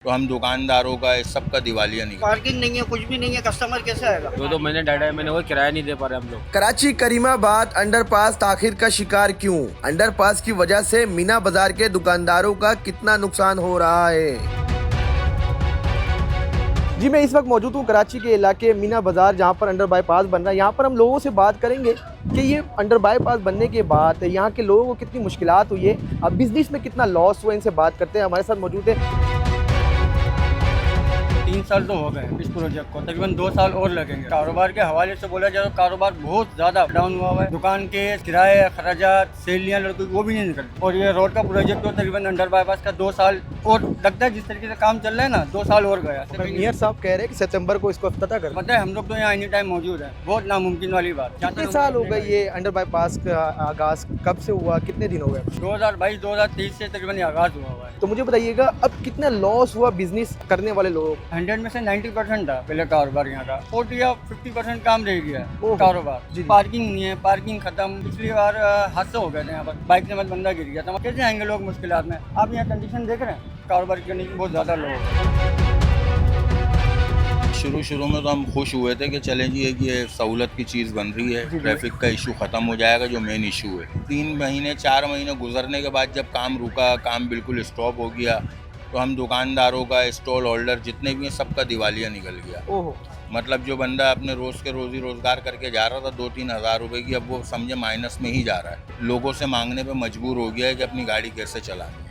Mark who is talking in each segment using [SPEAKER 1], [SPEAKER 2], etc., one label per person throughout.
[SPEAKER 1] तो हम दुकानदारों का इस सब का दिवालिया निकल।
[SPEAKER 2] पार्किंग नहीं है, कुछ भी नहीं है, कस्टमर कैसे आएगा?
[SPEAKER 3] 2-2 महीने 2.5 महीने हो किराया नहीं दे पा रहे हम लोग।
[SPEAKER 4] कराची करीमाबाद अंडरपास ताखिर का शिकार क्यों? अंडरपास की वजह से मीना बाजार के दुकानदारों का कितना नुकसान हो रहा है? जी, मैं इस वक्त मौजूद हूँ कराची के इलाके मीना बाजार, जहाँ पर अंडर बाईपास बन रहा है। यहाँ पर हम लोगों से बात करेंगे कि ये अंडर बाईपास बनने के बाद यहाँ के लोगों को कितनी मुश्किलात हुई है, अब बिजनेस में कितना लॉस हुआ, इनसे बात करते हैं। हमारे साथ मौजूद है।
[SPEAKER 5] 3 साल तो हो गए इस प्रोजेक्ट को, तकरीबन 2 साल और लगेंगे। कारोबार के हवाले से बोला जाए तो कारोबार बहुत ज्यादा डाउन हुआ है। दुकान के किराए, खर्चात, सैलरियाँ लड़कों वो भी नहीं निकलती। और ये रोड का प्रोजेक्ट तो तकरीबन अंडर बाईपास का 2 साल और लगता है, जिस तरीके से काम चल रहा है ना, 2 साल और गया।
[SPEAKER 4] मेयर साहब कह रहे हैं कि सितंबर को इसको इफ्तिताह कर।
[SPEAKER 5] पता है, हम लोग तो यहाँ एनी टाइम मौजूद है, बहुत नामुमकिन वाली बात।
[SPEAKER 4] कितने साल हो गए ये अंडर बाईपास का आगाज कब से हुआ, कितने दिन हो गए?
[SPEAKER 5] 2022-2023 से तकरीबन ये आगाज हुआ है।
[SPEAKER 4] तो मुझे बताइएगा अब कितना लॉस हुआ बिजनेस करने वाले लोगों को?
[SPEAKER 5] 100 में से 90% था पहले कारोबार यहाँ का, 40 या 50% काम रह गया
[SPEAKER 4] ओह।
[SPEAKER 5] कारोबार। पार्किंग नहीं है, पार्किंग खत्म। पिछली बार हादसे हो गए थे यहाँ पर, बाइक से मत बंदा गिर गया था। कैसे आएंगे लोग मुश्किलात में? आप यहाँ कंडीशन देख रहे हैं, कारोबार की कंडीशन बहुत ज़्यादा लो है।
[SPEAKER 1] शुरू में तो हम खुश हुए थे कि चलें जी, एक ये सहूलत की चीज़ बन रही है, ट्रैफिक का इशू ख़त्म हो जाएगा जो मेन इशू है। 3 महीने 4 महीने गुजरने के बाद जब काम रुका, काम बिल्कुल स्टॉप हो गया, तो हम दुकानदारों का, स्टॉल होल्डर जितने भी हैं, सबका दिवालिया निकल गया।
[SPEAKER 4] ओहो।
[SPEAKER 1] मतलब जो बंदा अपने रोज़ के रोज़ी रोज़गार करके जा रहा था 2-3 हज़ार रुपये की, अब वो समझे माइनस में ही जा रहा है। लोगों से मांगने पे मजबूर हो गया है कि अपनी गाड़ी कैसे चलानी है।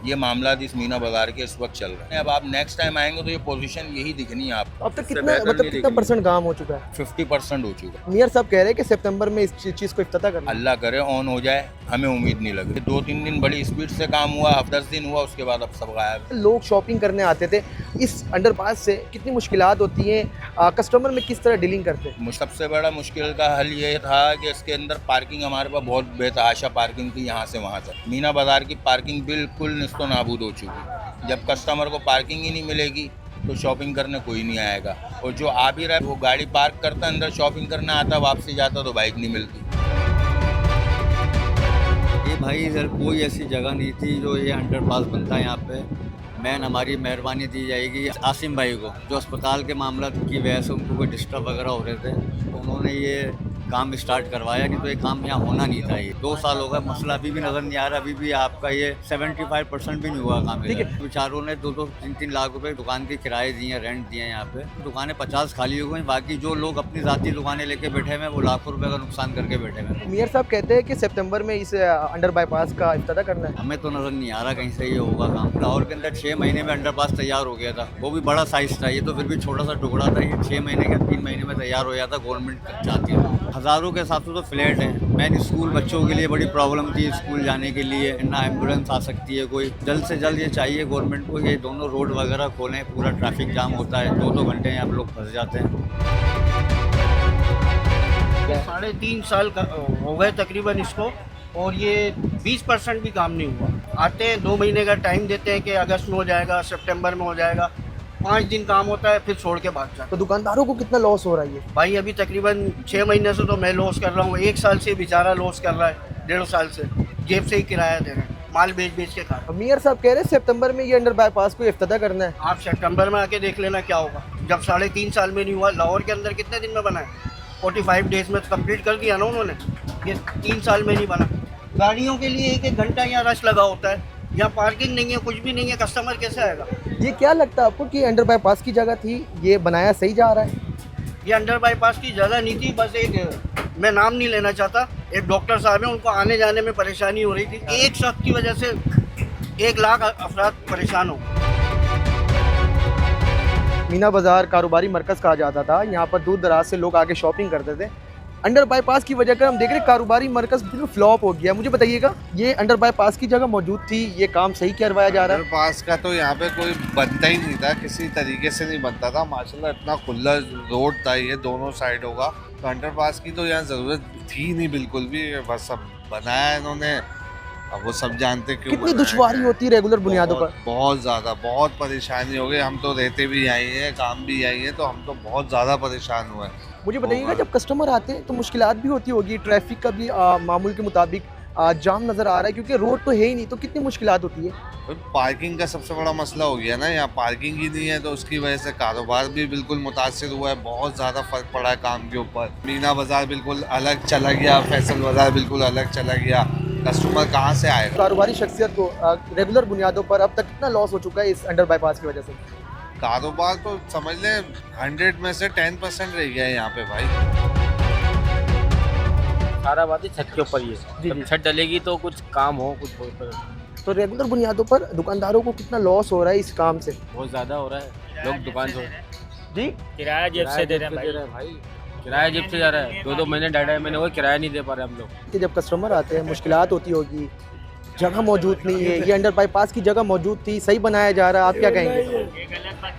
[SPEAKER 1] ये मामला इस मीना बाजार के इस वक्त चल रहे हैं। अब आप नेक्स्ट टाइम आएंगे तो ये पोजीशन यही दिखनी है आपको।
[SPEAKER 4] अब तक कितना परसेंट काम हो चुका है?
[SPEAKER 1] 50% हो चुका है।
[SPEAKER 4] मियां साहब कह रहे हैं कि सितंबर में इस चीज़ को इफ्तिताह करना।
[SPEAKER 1] अल्लाह करे ऑन हो जाए, हमें उम्मीद नहीं लगी। 2-3 दिन बड़ी स्पीड से काम हुआ, 10 दिन हुआ, उसके बाद अब सब गायब।
[SPEAKER 4] लोग शॉपिंग करने आते थे, इस अंडरपास से कितनी मुश्किलात होती हैं, कस्टमर में किस तरह डीलिंग करते हैं?
[SPEAKER 1] सबसे बड़ा मुश्किल का हल ये था कि इसके अंदर पार्किंग हमारे पास बहुत बेतहाशा पार्किंग थी, यहाँ से वहाँ तक। मीना बाजार की पार्किंग बिल्कुल निस्तो नाबूद हो चुकी। जब कस्टमर को पार्किंग ही नहीं मिलेगी तो शॉपिंग करने कोई नहीं आएगा। और जो आ भी रहा है वो गाड़ी पार्क करता, अंदर शॉपिंग करने आता, वापसी जाता तो बाइक नहीं मिलती।
[SPEAKER 6] ये भाई इधर कोई ऐसी जगह नहीं थी जो ये अंडरपास बनता है। यहाँ पे मैन हमारी मेहरबानी दी जाएगी आसिम भाई को, जो अस्पताल के मामला की वजह से उनको कोई डिस्टर्ब वगैरह हो रहे थे, तो उन्होंने ये काम स्टार्ट करवाया। नहीं तो ये काम यहाँ होना नहीं था। ये 2 साल हो गए, मसला अभी भी नज़र नहीं आ रहा। अभी भी आपका ये 75% भी नहीं हुआ काम। बेचारों ने 2-3 लाख रुपए दुकान के किराए दिए हैं, रेंट दिए हैं। यहाँ पे दुकानें 50 खाली हो गई, बाकी जो लोग अपनी ज़ाती दुकानें लेके बैठे हुए हैं वो लाखों रुपए का नुकसान करके बैठे हुए हैं।
[SPEAKER 4] मियां साहब कहते हैं कि सितंबर में इस अंडर बाईपास का इफ्तिताह करना है।
[SPEAKER 6] हमें तो नज़र नहीं आ रहा कहीं से ये होगा काम। लाहौर के अंदर 6 महीने में अंडरपास तैयार हो गया था, वो भी बड़ा साइज था। ये तो फिर भी छोटा सा टुकड़ा था। ये 6 महीने का 3 महीने में तैयार हो जाता। गवर्नमेंट चाहती है। हज़ारों के हिसाब से तो फ्लैट हैं। मैंने स्कूल बच्चों के लिए बड़ी प्रॉब्लम थी, स्कूल जाने के लिए ना एम्बुलेंस आ सकती है कोई। जल्द से जल्द ये चाहिए गवर्नमेंट को, ये दोनों रोड वगैरह खोलें। पूरा ट्रैफिक जाम होता है, 2-2 घंटे यहाँ लोग फंस जाते हैं।
[SPEAKER 2] 3.5 साल हो गए तकरीबन इसको, और ये 20% भी काम नहीं हुआ। आते हैं, 2 महीने का टाइम देते हैं कि अगस्त में हो जाएगा, सितंबर में हो जाएगा। 5 दिन काम होता है, फिर छोड़ के भाग जाता।
[SPEAKER 4] तो दुकानदारों को कितना लॉस हो रहा है?
[SPEAKER 2] भाई अभी तकरीबन 6 महीने से तो मैं लॉस कर रहा हूँ। 1 साल से बेचारा लॉस कर रहा है, 1.5 साल से जेब से ही किराया दे रहे हैं, माल बेच के खा।
[SPEAKER 4] मियां साहब कह रहे हैं सितंबर में ये अंडर बाईपास को इफ्तिताह करना है।
[SPEAKER 2] आप सितंबर में आके देख लेना क्या होगा। जब 3.5 साल में नहीं हुआ, लाहौर के अंदर कितने दिन में बना है? 45 डेज में कंप्लीट कर दिया ना उन्होंने। ये 3 साल में नहीं बना। गाड़ियों के लिए 1-1 घंटा यहाँ रश लगा होता है। यहाँ पार्किंग नहीं है, कुछ भी नहीं है, कस्टमर कैसे आएगा?
[SPEAKER 4] ये क्या लगता है आपको कि अंडर बाईपास की जगह थी, ये बनाया सही जा रहा है?
[SPEAKER 2] ये अंडर बाईपास की जगह नहीं थी। बस एक, मैं नाम नहीं लेना चाहता, एक डॉक्टर साहब हैं, उनको आने जाने में परेशानी हो रही थी। एक शख्स की वजह से 1 लाख अफराद परेशान हो।
[SPEAKER 4] मीना बाजार कारोबारी मरकज़ कहा जाता था। यहाँ पर दूर दराज से लोग आके शॉपिंग करते थे। अंडर बाईपास की वजह कर हम देख रहे हैं कारोबारी मरकज़ बिल्कुल फ्लॉप हो गया। मुझे बताइएगा, ये अंडर बाईपास की जगह मौजूद थी, ये काम सही करवाया जा रहा है?
[SPEAKER 7] अंडरपास का तो यहाँ पे कोई बनता ही नहीं था, किसी तरीके से नहीं बनता था। माशाल्लाह इतना खुला रोड था ये दोनों साइडों का, तो अंडरपास की तो यहाँ ज़रूरत थी नहीं बिल्कुल भी। बस सब बनाया इन्होंने, अब वो सब जानते क्यों।
[SPEAKER 4] कितनी दुश्वारी होती है रेगुलर बुनियादों पर?
[SPEAKER 7] बहुत ज़्यादा, बहुत परेशानी हो गई। हम तो रहते भी आई हैं, काम भी आई हैं, तो हम तो बहुत ज़्यादा परेशान हुए।
[SPEAKER 4] मुझे बताइएगा, जब कस्टमर आते हैं तो मुश्किलात भी होती होगी, ट्रैफिक का भी मामूल के मुताबिक जाम नज़र आ रहा है, क्योंकि रोड तो है ही नहीं, तो कितनी मुश्किलात होती है?
[SPEAKER 7] पार्किंग का सबसे बड़ा मसला हो गया ना, यहाँ पार्किंग ही नहीं है तो उसकी वजह से कारोबार भी बिल्कुल मुतासिर हुआ है। बहुत ज़्यादा फ़र्क पड़ा है काम के ऊपर। मीना बाज़ार बिल्कुल अलग चला गया, फैसल बाज़ार बिल्कुल अलग चला गया। कस्टमर कहाँ से आएगा?
[SPEAKER 4] कारोबारी शख्सियत को रेगुलर बुनियादों पर अब तक कितना लॉस हो चुका है इस अंडर बाईपास की वजह से?
[SPEAKER 7] कारोबार तो समझ लें 100 में से 10% रह गया है यहाँ पे भाई।
[SPEAKER 3] सारा बात ही छत के ऊपर ही है।
[SPEAKER 4] जी,
[SPEAKER 3] जब
[SPEAKER 4] जी।
[SPEAKER 3] छत डलेगी तो कुछ काम हो, कुछ
[SPEAKER 4] तो रेगुलर बुनियादों पर दुकानदारों को कितना लॉस हो रहा है इस काम से?
[SPEAKER 3] बहुत ज़्यादा हो रहा है। लोग दुकान छोड़
[SPEAKER 4] जी,
[SPEAKER 3] किराया जेब से दे रहे हैं भाई। किराया जेब से जा रहा है। 2-2 महीने 2.5 महीने वो किराया नहीं दे पा रहे हम लोग।
[SPEAKER 4] कि जब कस्टमर आते हैं मुश्किलात होती होगी, जगह मौजूद नहीं है, ये अंडर बाईपास की जगह मौजूद थी, सही बनाया जा रहा है, आप क्या कहेंगे?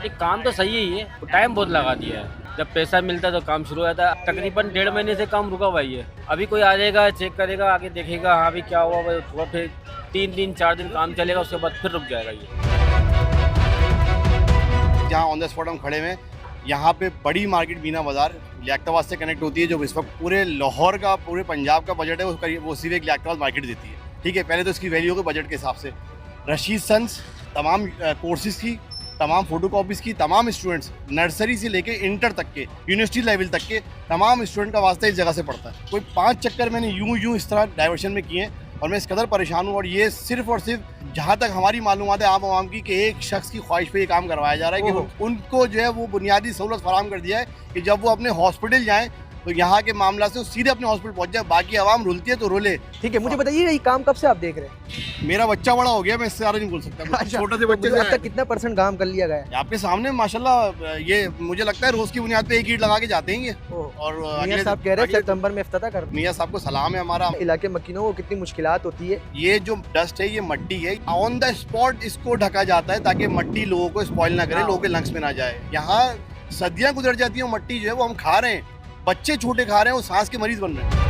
[SPEAKER 3] ये काम तो सही है, ये टाइम बहुत लगा दिया है। जब पैसा मिलता है तो काम शुरू होता है। तकरीबन 1.5 महीने से काम रुका हुआ ही है। अभी कोई आ जाएगा, चेक करेगा, आगे देखेगा हाँ भी क्या हुआ भाई, थोड़ा फिर 3 दिन 4 दिन काम चलेगा, उसके बाद फिर रुक जाएगा ये।
[SPEAKER 8] जहाँ ऑन द स्पॉट हम खड़े हुए हैं, यहाँ पे बड़ी मार्केट मीना बाज़ार लियाकताबाद से कनेक्ट होती है, जो इस वक्त पूरे लाहौर का, पूरे पंजाब का बजट है, वो सिर्फ एक लियाकताबाद मार्केट देती है। ठीक है, पहले तो इसकी वैल्यू होगी बजट के हिसाब से। रशीद सन्स तमाम कोर्सेज की, तमाम फोटो कॉपीज़ की, तमाम स्टूडेंट्स नर्सरी से लेके इंटर तक के, यूनिवर्सिटी लेवल तक के तमाम स्टूडेंट का वास्ता इस जगह से पड़ता है। कोई 5 चक्कर मैंने यूं इस तरह डाइवर्शन में किए हैं और मैं इस कदर परेशान हूँ। और ये सिर्फ और सिर्फ जहाँ तक हमारी मालूमात है आम आवाम की, कि एक शख्स की ख्वाहिश पे ये काम करवाया जा रहा है कि उनको जो है वो बुनियादी सहूलत फराहम कर दिया है कि जब वो अपने हॉस्पिटल जाएँ तो यहाँ के मामला से वो सीधे अपने हॉस्पिटल पहुँच जाए। बाकी आवाम रुलती है तो रोले।
[SPEAKER 4] ठीक है, मुझे बताइए ये काम कब से आप देख रहे हैं?
[SPEAKER 8] मेरा बच्चा बड़ा हो गया, मैं इससे ज़्यादा नहीं बोल सकता। छोटे से बच्चे
[SPEAKER 4] अब तक कितना % काम कर लिया गया है?
[SPEAKER 8] आपके सामने माशाल्लाह, ये मुझे लगता है रोज़ की बुनियाद पे 1 ईंट लगा के जाते हैं ये। और
[SPEAKER 4] मियां साहब कह रहे हैं सितंबर में इफ्तिताह कर।
[SPEAKER 8] मियां साहब को सलाम है हमारा।
[SPEAKER 4] इलाके मकीनों को कितनी मुश्किलात होती है?
[SPEAKER 8] ये जो डस्ट है, ये मट्टी है, ऑन द स्पॉट इसको ढका जाता है ताकि मट्टी लोगों को स्पॉइल ना करे, लोगों के लंग्स में ना जाए। यहाँ सदियाँ गुजर जाती हैं, मट्टी जो है वो हम खा रहे हैं, बच्चे छोटे खा रहे हैं, वो सांस के मरीज बन रहे हैं।